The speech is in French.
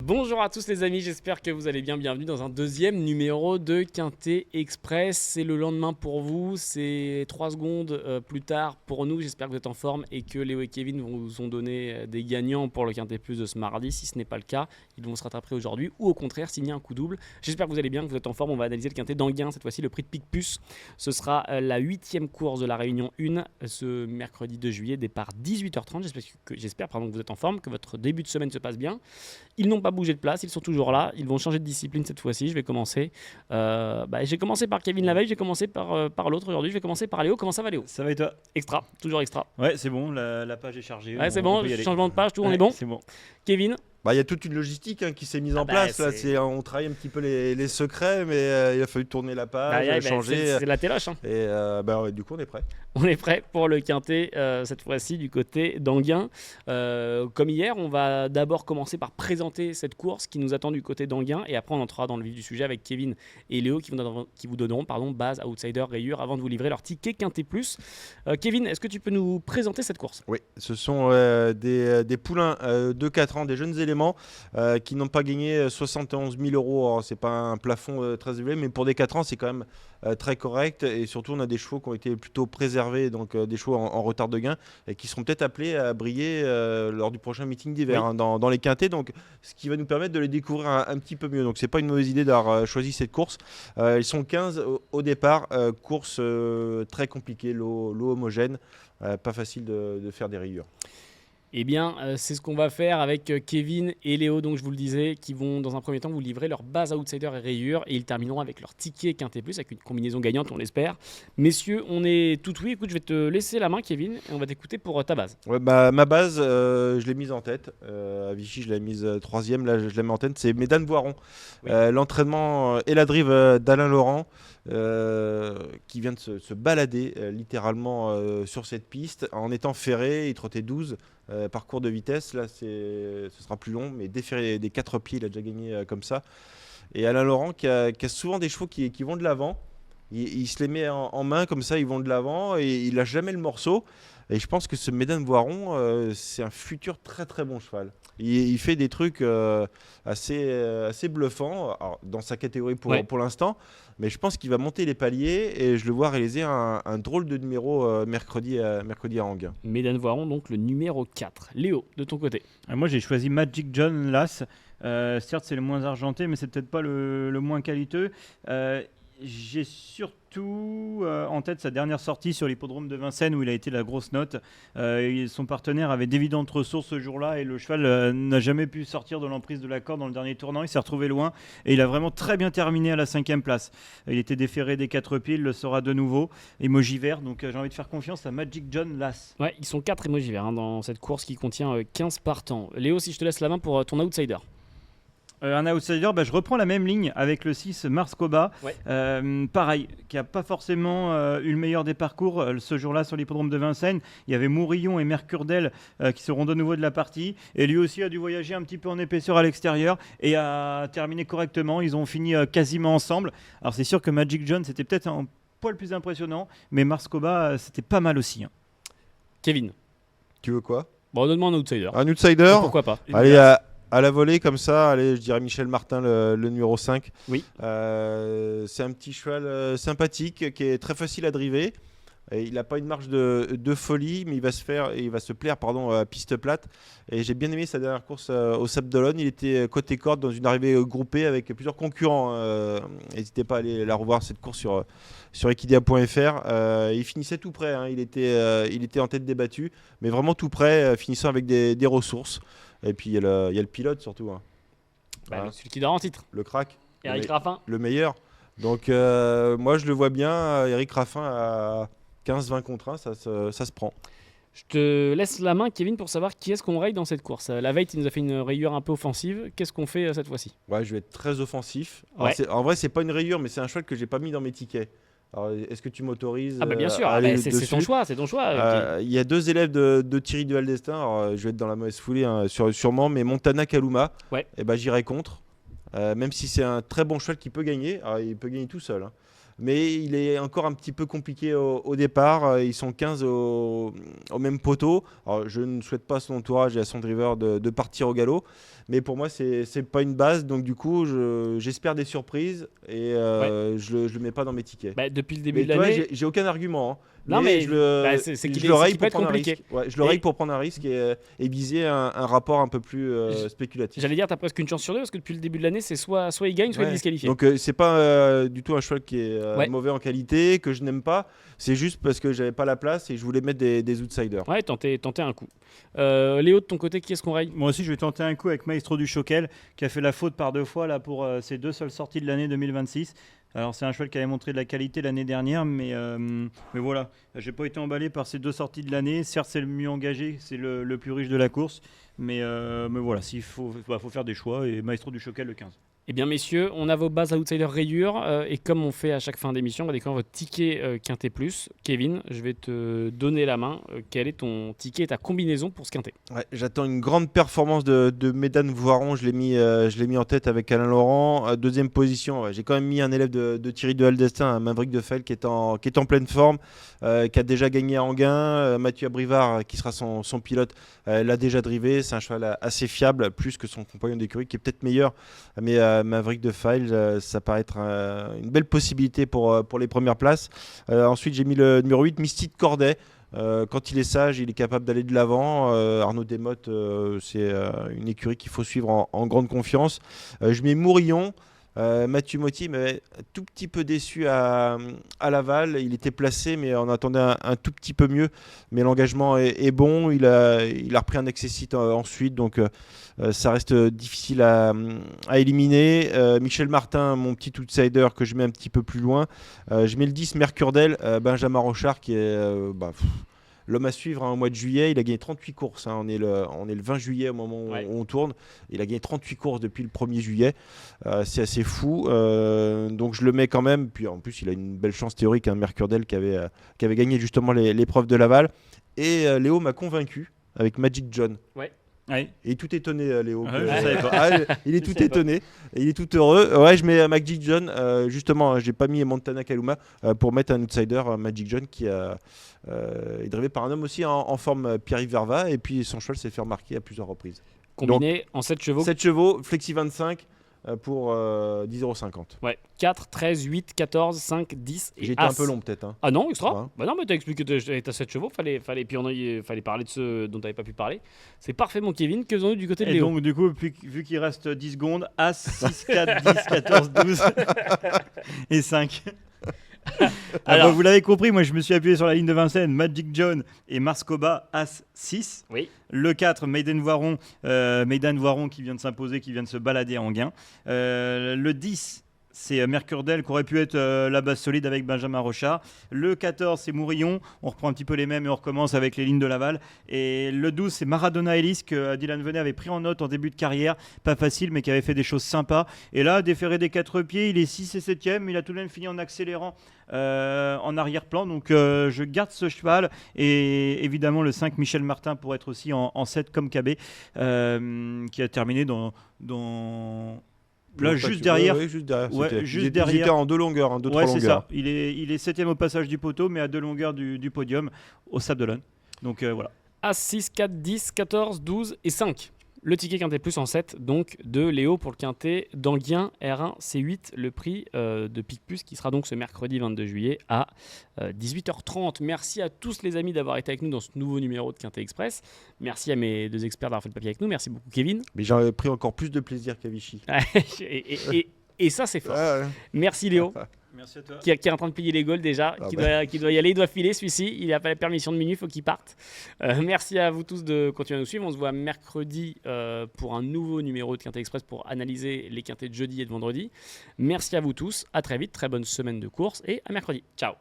Bonjour à tous les amis, j'espère que vous allez bien. Bienvenue dans un deuxième numéro de Quintet Express. C'est le lendemain pour vous, c'est 3 secondes plus tard pour nous. J'espère que vous êtes en forme et que Léo et Kevin vous ont donné des gagnants pour le Quintet Plus de ce mardi. Si ce n'est pas le cas, ils vont se rattraper aujourd'hui ou au contraire signer un coup double. J'espère que vous allez bien, que vous êtes en forme. On va analyser le Quintet d'Anguin, cette fois-ci le prix de Picpus. Ce sera la 8e course de la Réunion 1 ce mercredi 2 juillet, départ 18h30. J'espère que vous êtes en forme, que votre début de semaine se passe bien. Ils n'ont pas bougé de place, ils sont toujours là. Ils vont changer de discipline cette fois-ci. Je vais commencer. J'ai commencé par Kevin la veille, j'ai commencé par l'autre aujourd'hui. Je vais commencer par Léo. Comment ça va, Léo? Ça va et toi? Extra, toujours extra. Ouais, c'est bon, la page est chargée. Ouais, c'est bon, changement de page, tout, on est bon. C'est bon. Kevin? Il y a toute une logistique qui s'est mise en place. Là, on travaille un petit peu les secrets, mais il a fallu tourner la page, changer. C'est la téloche. Hein. Et du coup, on est prêt. On est prêt pour le Quintet, cette fois-ci du côté d'Anguin. Comme hier, on va d'abord commencer par présenter cette course qui nous attend du côté d'Anguin. Et après, on entrera dans le vif du sujet avec Kevin et Léo qui vous donneront base, outsider, rayure avant de vous livrer leur ticket Quintet Plus. Kevin, est-ce que tu peux nous présenter cette course? Oui, ce sont des poulains de 4 ans, des jeunes éléments qui n'ont pas gagné 71 000 euros. Alors, c'est pas un plafond très élevé, mais pour des 4 ans, c'est quand même très correct. Et surtout, on a des chevaux qui ont été plutôt préservés, donc des chevaux en retard de gain, et qui seront peut-être appelés à briller lors du prochain meeting d'hiver dans les quintets. Donc, ce qui va nous permettre de les découvrir un petit peu mieux. Donc, c'est pas une mauvaise idée d'avoir choisi cette course. Ils sont 15 au départ. Course très compliquée, l'eau homogène. Pas facile de faire des rayures. Eh bien, c'est ce qu'on va faire avec Kevin et Léo, donc je vous le disais, qui vont dans un premier temps vous livrer leur base outsider et rayure, et ils termineront avec leur ticket Quintet Plus, avec une combinaison gagnante, on l'espère. Messieurs, on est tout oui. Écoute, je vais te laisser la main, Kevin, et on va t'écouter pour ta base. Ouais, ma base, je l'ai mise en tête. À Vichy, je l'ai mise 3e, là, je la mets en tête. C'est Mesdames Voiron. Oui. L'entraînement et la drive d'Alain Laurent, qui vient de se balader littéralement sur cette piste. En étant ferré, il trottait 12. Parcours de vitesse, là ce sera plus long, mais déferré des 4 pieds, il a déjà gagné comme ça. Et Alain Laurent qui a souvent des chevaux qui vont de l'avant, il se les met en main comme ça, ils vont de l'avant et il lâche jamais le morceau. Et je pense que ce Mesdames Voiron, c'est un futur très très bon cheval. Il fait des trucs assez bluffants dans sa catégorie pour l'instant, mais je pense qu'il va monter les paliers et je le vois réaliser un drôle de numéro mercredi à Anguin. Mesdames Voiron, donc le numéro 4. Léo, de ton côté? Moi j'ai choisi Magic John Lass. Certes c'est le moins argenté, mais c'est peut-être pas le moins qualiteux. J'ai surtout en tête sa dernière sortie sur l'hippodrome de Vincennes où il a été la grosse note. Son partenaire avait d'évidentes ressources ce jour-là et le cheval n'a jamais pu sortir de l'emprise de la corde dans le dernier tournant. Il s'est retrouvé loin et il a vraiment très bien terminé à la 5e place. Il était déféré des 4 pieds, il le sera de nouveau. Emoji vert, donc j'ai envie de faire confiance à Magic John Lass. Ouais, ils sont 4 emoji verts dans cette course qui contient 15 partants. Léo, si je te laisse la main pour ton outsider. Un outsider, je reprends la même ligne avec le 6 Mars Koba. Ouais. Pareil, qui n'a pas forcément eu le meilleur des parcours ce jour-là sur l'hippodrome de Vincennes. Il y avait Mourillon et Mercurdel qui seront de nouveau de la partie. Et lui aussi a dû voyager un petit peu en épaisseur à l'extérieur et a terminé correctement. Ils ont fini quasiment ensemble. Alors c'est sûr que Magic John, c'était peut-être un poil plus impressionnant, mais Mars Koba, c'était pas mal aussi. Kevin. Tu veux quoi? Bon, donne-moi un outsider. Un outsider? Pourquoi pas? Allez, à la volée comme ça, allez, je dirais Michel Martin, le numéro 5. Oui. C'est un petit cheval sympathique qui est très facile à driver. Et il n'a pas une marge de folie, mais il va se plaire à piste plate. Et j'ai bien aimé sa dernière course au Sable d'Olonne. Il était côté corde dans une arrivée groupée avec plusieurs concurrents. N'hésitez pas à aller la revoir cette course sur equidia.fr. Il finissait tout près. Il était en tête débattue, mais vraiment tout près, finissant avec des ressources. Et puis il y a le pilote surtout. Celui qui dort en titre. Le crack. Eric Raffin. Le meilleur. Donc moi je le vois bien. Eric Raffin à 15-20 contre 1, ça se prend. Je te laisse la main, Kevin, pour savoir qui est-ce qu'on raye dans cette course. La veille, tu nous as fait une rayure un peu offensive. Qu'est-ce qu'on fait cette fois-ci? Ouais, je vais être très offensif. Alors, en vrai, c'est pas une rayure, mais c'est un cheval que j'ai pas mis dans mes tickets. Alors, est-ce que tu m'autorises bien sûr, c'est ton choix, c'est ton choix. Il y a 2 élèves de Thierry Duval d'Estaing. Alors, je vais être dans la mauvaise foulée sûrement, mais Montana Kaluma, j'irai contre. Même si c'est un très bon cheval qui peut gagner. Alors, il peut gagner tout seul. mais il est encore un petit peu compliqué au départ. Ils sont 15 au même poteau. Alors, je ne souhaite pas à son entourage et à son driver de partir au galop, mais pour moi, c'est pas une base. Donc, du coup, j'espère des surprises et je le mets pas dans mes tickets. Bah, depuis le début Mais de tu vois, l'année. j'ai aucun argument. Hein. Non, mais Je qu'il le raye peut pour être prendre un compliqué. risque. Ouais, je le raye Et- pour prendre un risque et viser un rapport un peu plus spéculatif. J'allais dire, t'as presque une chance sur deux parce que depuis le début de l'année, c'est soit il gagne, soit il est Ouais. disqualifié. Donc c'est pas du tout un cheval qui est Ouais. mauvais en qualité, que je n'aime pas. C'est juste parce que j'avais pas la place et je voulais mettre des outsiders. Ouais, tenter un coup. Léo, de ton côté, qui est-ce qu'on raye? Moi aussi, je vais tenter un coup avec Maestro du Choquel, qui a fait la faute par 2 fois là, pour ses 2 seules sorties de l'année 2026. Alors, c'est un cheval qui avait montré de la qualité l'année dernière, mais voilà, j'ai pas été emballé par ces 2 sorties de l'année. Certes, c'est le mieux engagé, c'est le plus riche de la course, mais voilà, s'il faut faire des choix, et Maestro du Choquel le 15. Eh bien, messieurs, on a vos bases outsiders rayures et comme on fait à chaque fin d'émission, on va découvrir votre ticket Quintet Plus. Kevin, je vais te donner la main. Quel est ton ticket et ta combinaison pour ce Quintet? Ouais, j'attends une grande performance de Mesdames Voiron. Je l'ai mis en tête avec Alain Laurent. Deuxième position, ouais, j'ai quand même mis un élève de Thierry de Haldestin, un Maverick de Fel qui est en pleine forme, qui a déjà gagné à Anguin. Mathieu Abrivard, qui sera son pilote, l'a déjà drivé. C'est un cheval assez fiable, plus que son compagnon d'écurie, qui est peut-être meilleur. Mais Maverick de File, ça paraît être une belle possibilité pour les premières places. Ensuite, j'ai mis le numéro 8, Mystique Corday. Quand il est sage, il est capable d'aller de l'avant. Arnaud Desmottes, c'est une écurie qu'il faut suivre en grande confiance. Je mets Mourillon. Mathieu Motti m'avait un tout petit peu déçu à Laval. Il était placé, mais on attendait un tout petit peu mieux. Mais l'engagement est bon. Il a repris un accessite ensuite, donc ça reste difficile à éliminer. Michel Martin, mon petit outsider que je mets un petit peu plus loin. Je mets le 10 Mercurdel, Benjamin Rochard, qui est l'homme à suivre au mois de juillet. Il a gagné 38 courses. On est le 20 juillet au moment où on tourne. Il a gagné 38 courses depuis le 1er juillet. C'est assez fou. Donc je le mets quand même. Puis en plus, il a une belle chance théorique. Mercurdel qui avait gagné justement l'épreuve de Laval. Et Léo m'a convaincu avec Magic John. Ouais. Ouais. Et tout étonné, Léo. Je savais pas. Il est tout étonné. Et il est tout heureux. Ouais, je mets Magic John. Justement, j'ai pas mis Montana Kaluma pour mettre un outsider, Magic John, qui est drivé par un homme aussi en forme, Pierre-Yves Verva. Et puis son cheval s'est fait remarquer à plusieurs reprises. Combiné en 7 chevaux. 7 chevaux, Flexi 25 pour 10,50 €. Ouais. 4, 13, 8, 14, 5, 10 et J'ai été As. un peu long peut-être. Hein. Ah non, extra. Ouais. Bah non, mais t'as expliqué que t'as 7 chevaux. Fallait parler de ceux dont t'avais pas pu parler. C'est parfait, mon Kevin. Que faisons-nous du côté de Et Léo? donc, du coup, vu qu'il reste 10 secondes, As, 6, 4, 10, 14, 12 et 5. Alors, vous l'avez compris, moi je me suis appuyé sur la ligne de Vincennes, Magic John et Marscoba, As 6. Oui. Le 4, Maiden Voiron qui vient de s'imposer, qui vient de se balader en gain. Le 10, c'est Mercurdel qui aurait pu être la base solide avec Benjamin Rochard. Le 14, c'est Mourillon. On reprend un petit peu les mêmes et on recommence avec les lignes de Laval. Et le 12, c'est Maradona Ellis que Dylan Venet avait pris en note en début de carrière. Pas facile, mais qui avait fait des choses sympas. Et là, déféré des 4 pieds, il est 6 et 7e. Il a tout de même fini en accélérant en arrière-plan. Donc, je garde ce cheval. Et évidemment, le 5, Michel Martin, pour être aussi en 7 comme KB, qui a terminé dans là, juste derrière. Oui, juste derrière. Ouais, c'était- juste ils étaient derrière. en 2 longueurs, 2-3 Ouais, c'est longueurs. ça. Il est 7e au passage du poteau, mais à 2 longueurs du podium au Sable d'Olonne. Donc voilà. As, 6, 4, 10, 14, 12 et 5. Le ticket Quintet Plus en 7, donc de Léo pour le Quintet d'Anguien R1 C8, le prix de Picpus qui sera donc ce mercredi 22 juillet à 18h30. Merci à tous les amis d'avoir été avec nous dans ce nouveau numéro de Quintet Express. Merci à mes 2 experts d'avoir fait le papier avec nous. Merci beaucoup Kevin. Mais j'en ai pris encore plus de plaisir qu'à Vichy. et ça c'est fort. Ouais. Merci Léo. Merci à toi. Qui est en train de plier les goals déjà, qui doit y aller, il doit filer celui-ci, il n'a pas la permission de minuit, il faut qu'il parte. Merci à vous tous de continuer à nous suivre, on se voit mercredi pour un nouveau numéro de Quintet Express pour analyser les quintets de jeudi et de vendredi. Merci à vous tous, à très vite, très bonne semaine de course et à mercredi. Ciao.